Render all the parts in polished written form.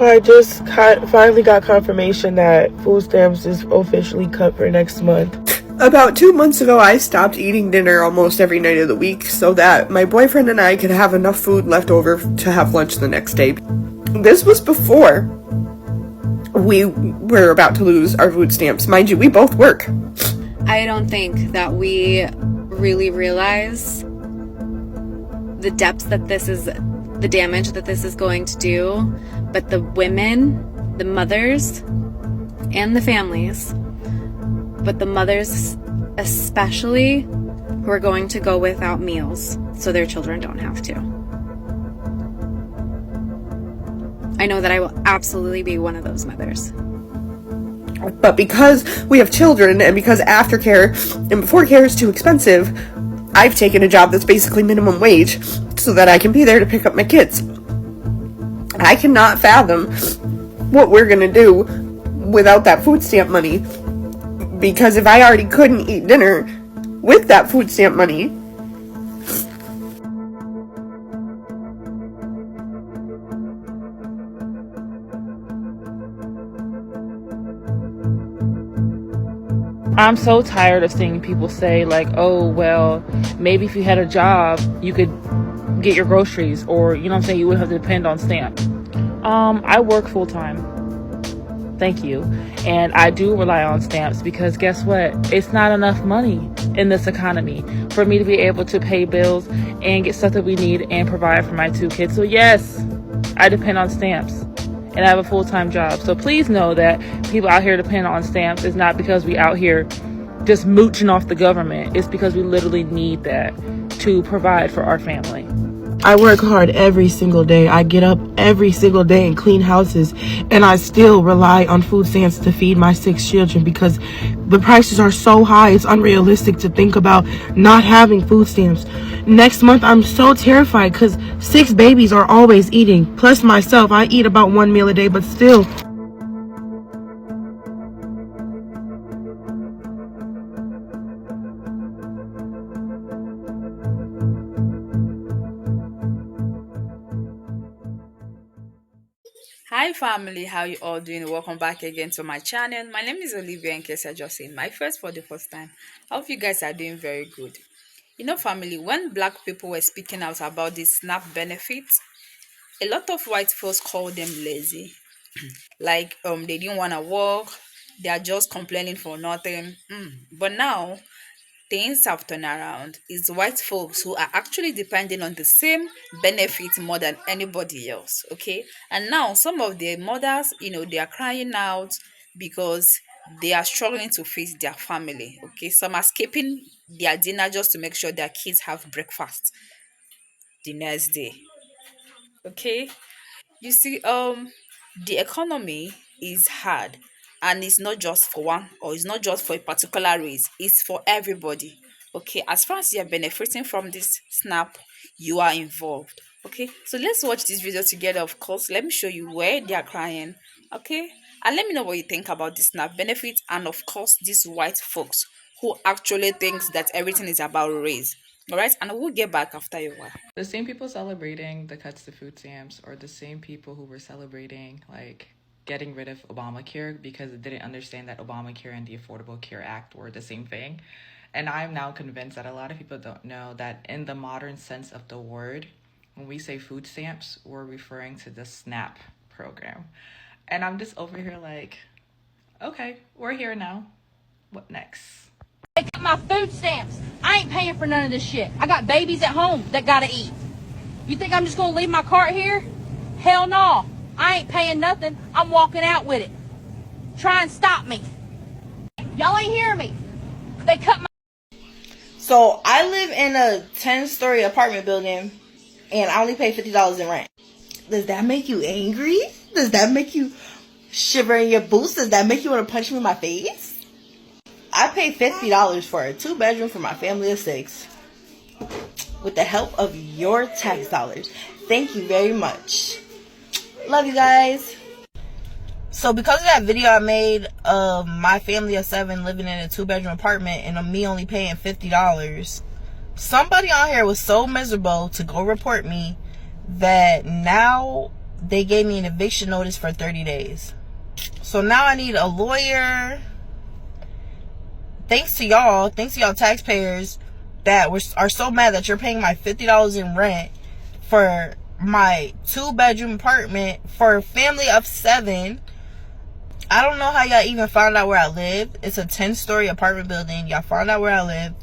I just finally got confirmation that food stamps is officially cut for next month. About 2 months ago, I stopped eating dinner almost every night of the week so that my boyfriend and I could have enough food left over to have lunch the next day. This was before we were about to lose our food stamps. Mind you, we both work. I don't think that we really realize the depth that this is, the damage that this is going to do, but the women, the mothers, and the families, but the mothers especially, who are going to go without meals so their children don't have to. I know that I will absolutely be one of those mothers. But because we have children and because aftercare and before care is too expensive, I've taken a job that's basically minimum wage so that I can be there to pick up my kids. I cannot fathom what we're gonna do without that food stamp money, because if I already couldn't eat dinner with that food stamp money, I'm so tired of seeing people say like, oh, well, maybe if you had a job, you could get your groceries, or, you know what I'm saying, you wouldn't have to depend on stamps. I work full time. Thank you. And I do rely on stamps because guess what? It's not enough money in this economy for me to be able to pay bills and get stuff that we need and provide for my 2 kids. So yes, I depend on stamps. And I have a full-time job. So please know that people out here depend on stamps is not because we out here just mooching off the government. It's because we literally need that to provide for our family. I work hard every single day. I get up every single day and clean houses, and I still rely on food stamps to feed my 6 children because the prices are so high. It's unrealistic to think about not having food stamps. Next month, I'm so terrified because 6 babies are always eating. Plus myself, I eat about 1 meal a day, but still. Hi family, how you all doing? Welcome back again to my channel. My name is Olivia, in case I just seen my first for the first time. I hope you guys are doing very good. You know family, when black people were speaking out about this SNAP benefits, a lot of white folks called them lazy. Like they didn't want to work, they are just complaining for nothing. But now things have turned around. It's white folks who are actually depending on the same benefits more than anybody else. Okay, and now some of the mothers, they are crying out because they are struggling to feed their family. Okay, some are skipping their dinner just to make sure their kids have breakfast the next day. Okay, you see, the economy is hard, and it's not just for one, or it's not just for a particular race, it's for everybody. Okay, as far as you're benefiting from this snap, you are involved. Okay, so let's watch this video together. Of course, let me show you where they are crying. Okay, and let me know what you think about the snap benefits, and of course these white folks who actually thinks that everything is about race. All right, and we'll get back after a while. The same people celebrating the cuts to food stamps are the same people who were celebrating like getting rid of Obamacare because they didn't understand that Obamacare and the Affordable Care Act were the same thing. And I'm now convinced that a lot of people don't know that in the modern sense of the word, when we say food stamps, we're referring to the SNAP program. And I'm just over here like, okay, we're here now. What next? They got my food stamps. I ain't paying for none of this shit. I got babies at home that gotta eat. You think I'm just gonna leave my cart here? Hell no. I ain't paying nothing. I'm walking out with it. Try and stop me. Y'all ain't hearing me. They cut my... So I live in a 10-story apartment building and I only pay $50 in rent. Does that make you angry? Does that make you shiver in your boots? Does that make you want to punch me in my face? I pay $50 for a 2-bedroom for my family of 6 with the help of your tax dollars. Thank you very much. Love you guys. So because of that video I made of my family of 7 living in a 2-bedroom apartment and me only paying $50, somebody on here was so miserable to go report me that now they gave me an eviction notice for 30 days. So now I need a lawyer. Thanks to y'all taxpayers that are so mad that you're paying my $50 in rent for my 2-bedroom apartment for a family of 7. I don't know how y'all even found out where I live. It's a 10-story apartment building. Y'all found out where I live.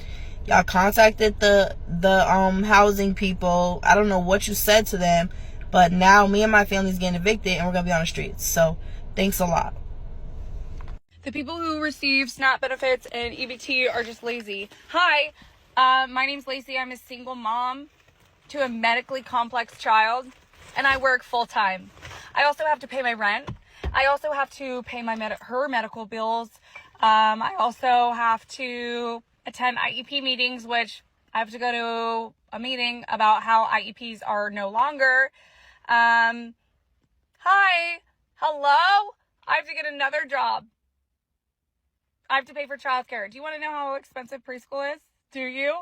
Y'all contacted the housing people. I don't know what you said to them, but now me and my family's getting evicted and we're gonna be on the streets. So thanks a lot. The people who receive SNAP benefits and EBT are just lazy. Hi, my name's Lacey. I'm a single mom to a medically complex child, and I work full-time. I also have to pay my rent. I also have to pay her medical bills. I also have to attend IEP meetings, which I have to go to a meeting about how IEPs are no longer. Hi, hello? I have to get another job. I have to pay for childcare. Do you want to know how expensive preschool is? Do you?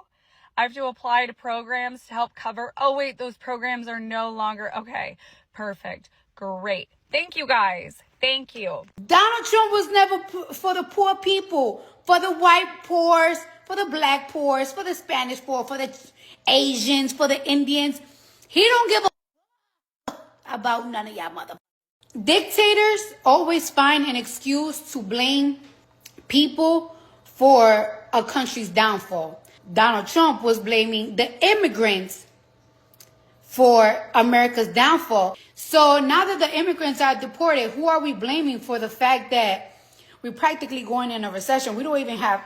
I have to apply to programs to help cover. Oh, wait, those programs are no longer. Okay, perfect. Great. Thank you, guys. Thank you. Donald Trump was never for the poor people, for the white poors, for the black poors, for the Spanish poor, for the Asians, for the Indians. He don't give a about none of y'all mother. Dictators always find an excuse to blame people for a country's downfall. Donald Trump was blaming the immigrants for America's downfall. So now that the immigrants are deported, who are we blaming for the fact that we're practically going in a recession? We don't even have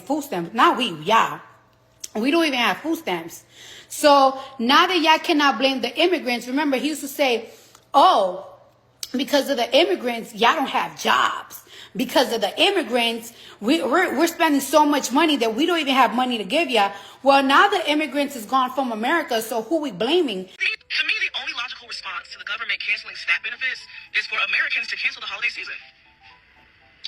food stamps. Not we, y'all. We don't even have food stamps. So now that y'all cannot blame the immigrants, remember he used to say, oh, because of the immigrants, y'all don't have jobs. Because of the immigrants, we're spending so much money that we don't even have money to give y'all. Well, now the immigrants is gone from America, so who we blaming? To me, the only logical response to the government canceling SNAP benefits is for Americans to cancel the holiday season.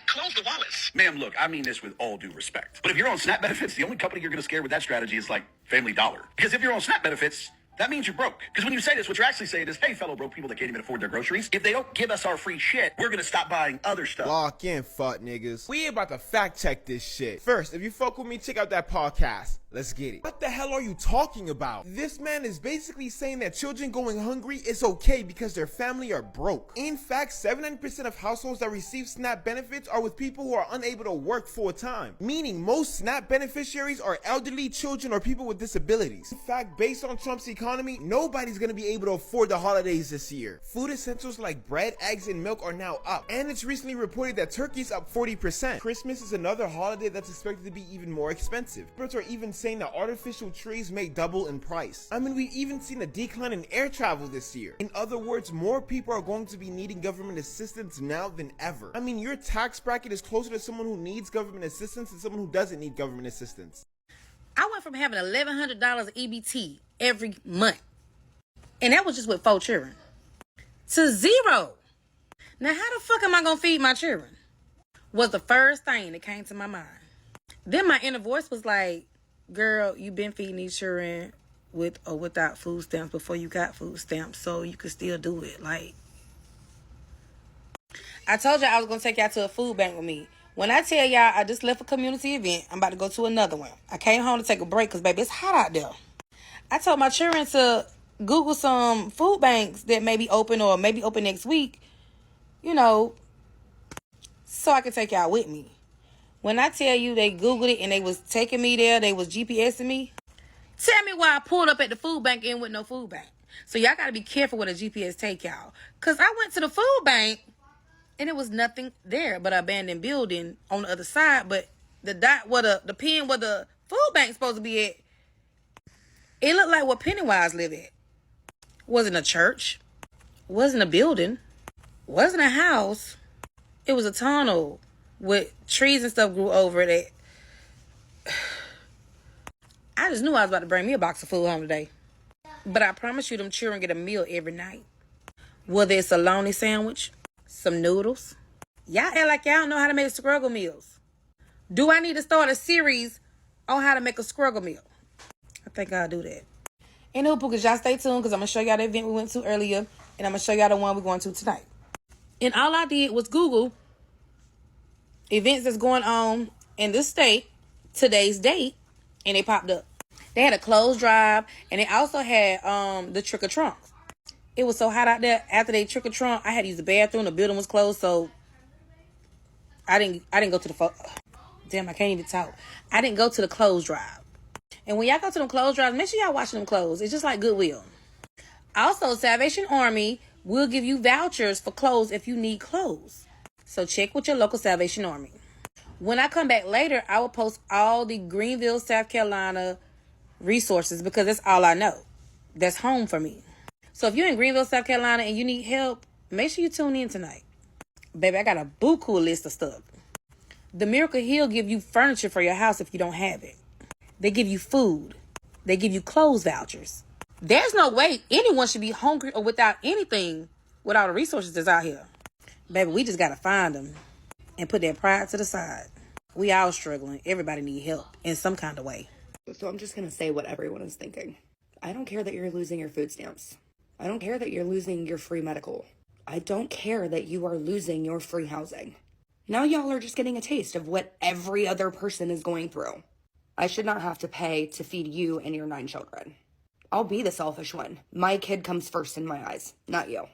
Close the wallets. Ma'am, look, I mean this with all due respect. But if you're on SNAP benefits, the only company you're going to scare with that strategy is like Family Dollar. Because if you're on SNAP benefits, that means you're broke. Because when you say this, what you're actually saying is, hey, fellow broke people that can't even afford their groceries, if they don't give us our free shit, we're going to stop buying other stuff. Lock in, fuck niggas. We about to fact check this shit. First, if you fuck with me, check out that podcast. Let's get it. What the hell are you talking about? This man is basically saying that children going hungry is okay because their family are broke. In fact, 79% of households that receive SNAP benefits are with people who are unable to work full time. Meaning most SNAP beneficiaries are elderly, children, or people with disabilities. In fact, based on Trump's economy, nobody's gonna be able to afford the holidays this year. Food essentials like bread, eggs, and milk are now up. And it's recently reported that turkey's up 40%. Christmas is another holiday that's expected to be even more expensive. Experts are even saying that artificial trees may double in price. I mean, we've even seen a decline in air travel this year. In other words, more people are going to be needing government assistance now than ever. I mean, your tax bracket is closer to someone who needs government assistance than someone who doesn't need government assistance. I went from having $1,100 EBT every month, and that was just with 4 children, to 0. Now, how the fuck am I gonna feed my children? Was the first thing that came to my mind. Then my inner voice was like, girl, you been feeding these children with or without food stamps before you got food stamps, so you could still do it. Like, I told y'all I was gonna take y'all to a food bank with me. When I tell y'all I just left a community event, I'm about to go to another one. I came home to take a break because, baby, it's hot out there. I told my children to Google some food banks that may be open or maybe open next week, you know, so I could take y'all with me. When I tell you they Googled it and they was taking me there, they was GPSing me. Tell me why I pulled up at the food bank and with no food bank. So y'all got to be careful with a GPS take y'all. Because I went to the food bank and it was nothing there but an abandoned building on the other side. But the dot where the pin where the food bank's supposed to be at, it looked like where Pennywise lived at. Wasn't a church. Wasn't a building. Wasn't a house. It was a tunnel with trees and stuff grew over it. I just knew I was about to bring me a box of food home today. But I promise you them children get a meal every night. Whether it's a bologna sandwich, some noodles. Y'all act like y'all don't know how to make struggle meals. Do I need to start a series on how to make a struggle meal? I think I'll do that. Anywho, Pookas, y'all stay tuned because I'm going to show y'all the event we went to earlier. And I'm going to show y'all the one we're going to tonight. And all I did was Google events that's going on in this state, today's date, and they popped up. They had a clothes drive, and they also had the trick or trunk. It was so hot out there. After they trick or trunk, I had to use the bathroom. The building was closed, so I didn't go to the damn, I can't even talk. I didn't go to the clothes drive. And when y'all go to them clothes drives, make sure y'all watching them clothes. It's just like Goodwill. Also, Salvation Army will give you vouchers for clothes if you need clothes. So check with your local Salvation Army. When I come back later, I will post all the Greenville, South Carolina resources because that's all I know. That's home for me. So if you're in Greenville, South Carolina and you need help, make sure you tune in tonight. Baby, I got a buku list of stuff. The Miracle Hill give you furniture for your house if you don't have it. They give you food. They give you clothes vouchers. There's no way anyone should be hungry or without anything with all the resources that's out here. Baby, we just got to find them and put their pride to the side. We all struggling. Everybody need help in some kind of way. So I'm just going to say what everyone is thinking. I don't care that you're losing your food stamps. I don't care that you're losing your free medical. I don't care that you are losing your free housing. Now y'all are just getting a taste of what every other person is going through. I should not have to pay to feed you and your 9 children. I'll be the selfish one. My kid comes first in my eyes, not you.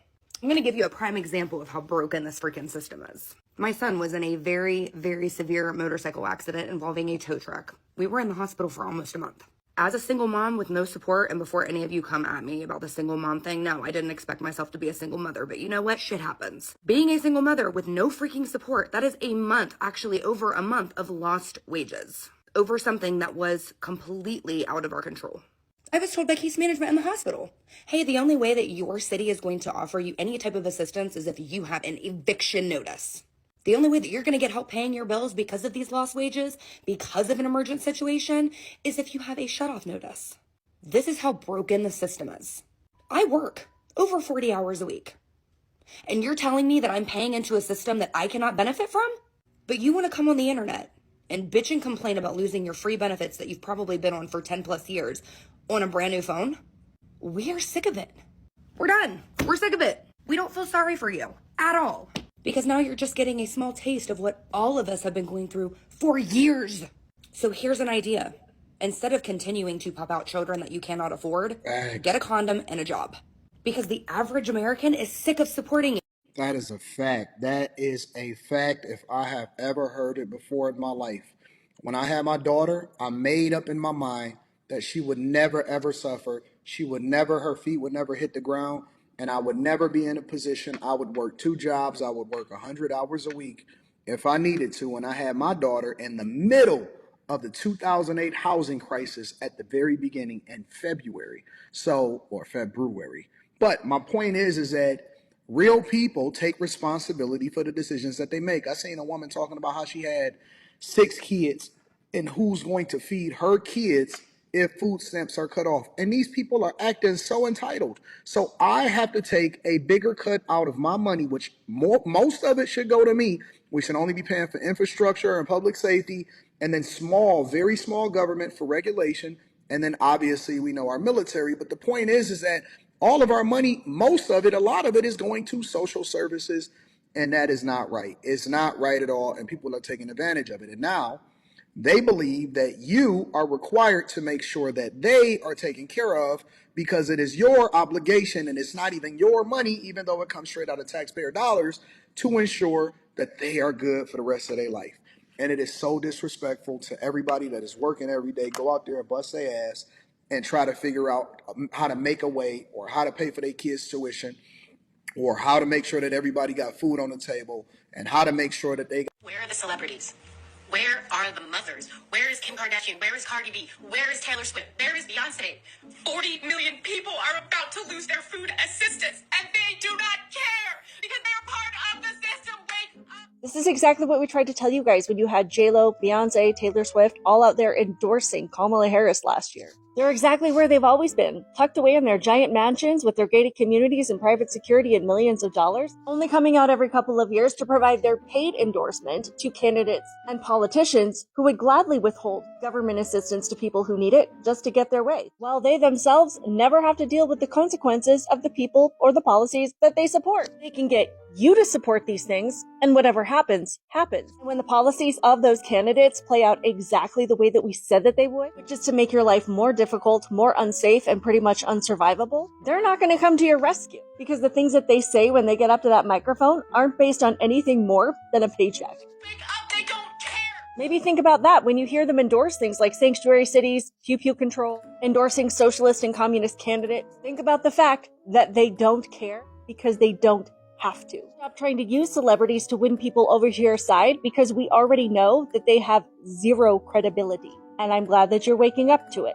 I'm going to give you a prime example of how broken this freaking system is. My son was in a very, very severe motorcycle accident involving a tow truck. We were in the hospital for almost a month. As a single mom with no support, and before any of you come at me about the single mom thing, no, I didn't expect myself to be a single mother, but you know what? Shit happens. Being a single mother with no freaking support, that is a month, actually over a month of lost wages over something that was completely out of our control. I was told by case management in the hospital, hey, the only way that your city is going to offer you any type of assistance is if you have an eviction notice. The only way that you're going to get help paying your bills because of these lost wages, because of an emergent situation, is if you have a shutoff notice. This is how broken the system is. I work over 40 hours a week. And you're telling me that I'm paying into a system that I cannot benefit from? But you want to come on the internet and bitch and complain about losing your free benefits that you've probably been on for 10 plus years on a brand new phone? We are sick of it. We're done. We're sick of it. We don't feel sorry for you at all. Because now you're just getting a small taste of what all of us have been going through for years. So here's an idea. Instead of continuing to pop out children that you cannot afford, get a condom and a job. Because the average American is sick of supporting you. That is a fact. That is a fact if I have ever heard it before in my life. When I had my daughter, I made up in my mind that she would never ever suffer. She would never, her feet would never hit the ground. And I would never be in a position, I would work 2 jobs, I would work 100 hours a week if I needed to. And I had my daughter in the middle of the 2008 housing crisis at the very beginning in February. Or February. But my point is that real people take responsibility for the decisions that they make. I seen a woman talking about how she had 6 kids and who's going to feed her kids if food stamps are cut off. And these people are acting so entitled. So I have to take a bigger cut out of my money, which most of it should go to me. We should only be paying for infrastructure and public safety, and then very small government for regulation. And then obviously we know our military. But the point is that all of our money, most of it, a lot of it is going to social services. And that is not right. It's not right at all. And people are taking advantage of it. And now they believe that you are required to make sure that they are taken care of because it is your obligation and it's not even your money, even though it comes straight out of taxpayer dollars, to ensure that they are good for the rest of their life. And it is so disrespectful to everybody that is working every day, go out there and bust their ass and try to figure out how to make a way or how to pay for their kids' tuition or how to make sure that everybody got food on the table and how to make sure that they got... Where are the celebrities? Where are the mothers? Where is Kim Kardashian? Where is Cardi B? Where is Taylor Swift? Where is Beyonce? 40 million people are about to lose their food assistance, and they do not care because they're part of the system. Wake up! This is exactly what we tried to tell you guys when you had J-Lo, Beyonce, Taylor Swift all out there endorsing Kamala Harris last year. They're exactly where they've always been, tucked away in their giant mansions with their gated communities and private security and millions of dollars, only coming out every couple of years to provide their paid endorsement to candidates and politicians who would gladly withhold government assistance to people who need it just to get their way, while they themselves never have to deal with the consequences of the people or the policies that they support. They can get you to support these things, and whatever happens, happens. And when the policies of those candidates play out exactly the way that we said that they would, which is to make your life more difficult, more unsafe, and pretty much unsurvivable, they're not going to come to your rescue, because the things that they say when they get up to that microphone aren't based on anything more than a paycheck. Maybe think about that when you hear them endorse things like sanctuary cities, pew-pew control, endorsing socialist and communist candidates. Think about the fact that they don't care because they don't have to. Stop trying to use celebrities to win people over to your side, because we already know that they have zero credibility. And I'm glad that you're waking up to it.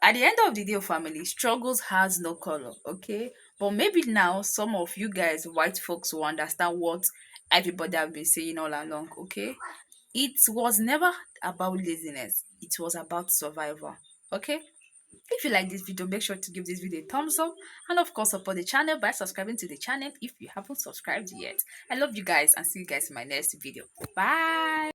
At the end of the day, family, struggles has no color, okay? But maybe now some of you guys, white folks, will understand what everybody have been saying all along, okay? It was never about laziness. It was about survival, okay? If you like this video, make sure to give this video a thumbs up, and of course support the channel by subscribing to the channel if you haven't subscribed yet. I love you guys, and see you guys in my next video. Bye.